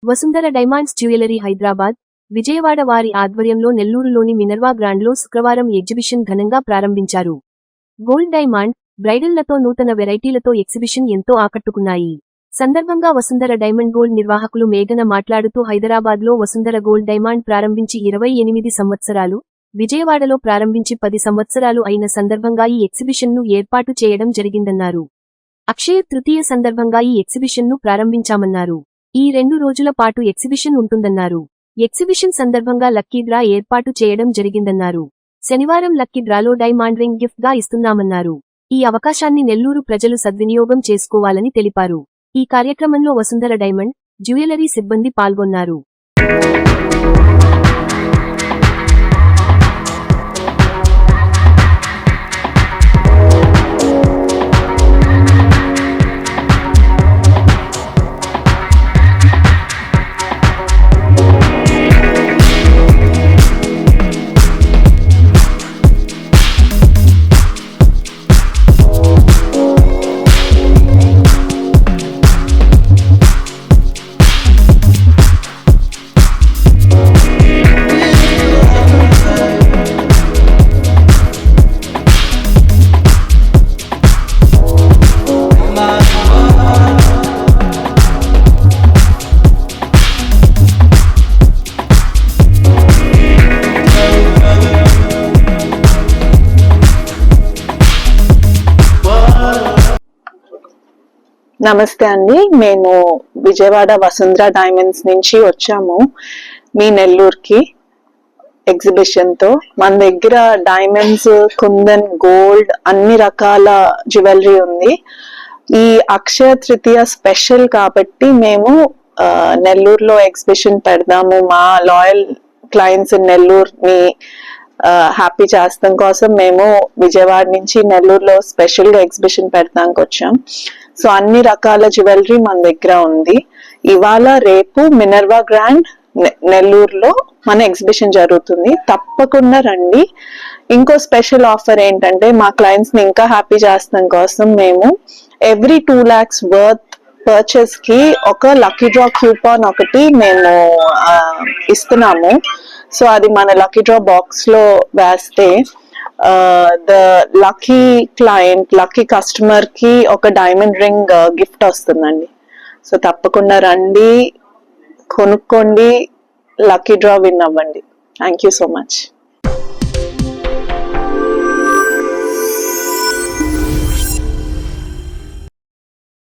Vasundhara diamonds jewellery Hyderabad, Vijayawada వారి ఆధ్వర్యంలో నెల్లూరులోని మినర్వా గ్రాండ్లో శుక్రవారం ఎగ్జిబిషన్ ఘనంగా ప్రారంభించారు. గోల్డ్ డైమండ్, బ్రైడల్లతో నూతన వెరైటీలతో ఎగ్జిబిషన్ ఎంతో ఆకట్టుకున్నాయి. సందర్భంగా వసుంధర డైమండ్ గోల్డ్ నిర్వాహకులు మేఘన మాట్లాడుతూ హైదరాబాద్లో వసుంధర గోల్డ్ డైమండ్ ప్రారంభించి 28 సంవత్సరాలు, విజయవాడలో ప్రారంభించి 10 సంవత్సరాలు అయిన సందర్భంగా ఈ ఎగ్జిబిషన్ను ఏర్పాటు చేయడం జరిగిందన్నారు. అక్షయ తృతీయ సందర్భంగా ఈ ఎగ్జిబిషన్ను ప్రారంభించామన్నారు. ఈ 2 రోజుల పాటు ఎగ్జిబిషన్ ఉంటుందన్నారు. ఎగ్జిబిషన్ సందర్భంగా లక్కీ డ్రా ఏర్పాటు చేయడం జరిగిందన్నారు. శనివారం లక్కీ డ్రాలో డైమండ్ రింగ్ గిఫ్ట్ గా ఇస్తున్నామన్నారు. ఈ అవకాశాన్ని నెల్లూరు ప్రజలు సద్వినియోగం చేసుకోవాలని తెలిపారు. ఈ కార్యక్రమంలో వసుంధర డైమండ్ జ్యువెలరీ సిబ్బంది పాల్గొన్నారు. నమస్తే అండి, మేము విజయవాడ వసుంధర డైమండ్స్ నుంచి వచ్చాము మీ నెల్లూరుకి ఎగ్జిబిషన్ తో. మన దగ్గర డైమండ్స్, కుందన్, గోల్డ్ అన్ని రకాల జ్యువెలరీ ఉంది. ఈ అక్షయ తృతీయ స్పెషల్ కాబట్టి మేము నెల్లూరులో ఎగ్జిబిషన్ పెడదాము. మా లాయల్ క్లయింట్స్ నెల్లూరుని హ్యాపీ చేస్తాం కోసం మేము విజయవాడ నుంచి నెల్లూరులో స్పెషల్ గా ఎగ్జిబిషన్ పెడతానికి వచ్చాం. సో అన్ని రకాల జ్యువెలరీ మన దగ్గర ఉంది. ఇవాళ రేపు మినర్వా గ్రాండ్ నెల్లూరులో మన ఎగ్జిబిషన్ జరుగుతుంది, తప్పకుండా రండి. ఇంకో స్పెషల్ ఆఫర్ ఏంటంటే మా క్లయింట్స్ ని ఇంకా హ్యాపీ చేస్తాం కోసం మేము ఎవ్రీ 2 lakhs వర్త్ పర్చేస్ కి ఒక లక్కీ డ్రా కూపాన్ ఒకటి మేము ఇస్తున్నాము. సో అది మన లక్కీ డ్రా బాక్స్ లో వేస్తే the lucky client, lucky customer కి ఒక డైమండ్ రింగ్ గిఫ్ట్ వస్తుందండి. సో తప్పకుండా రండి, కొనుక్కోండి, లక్కీ డ్రా విన్ అవ్వండి. Thank you so much.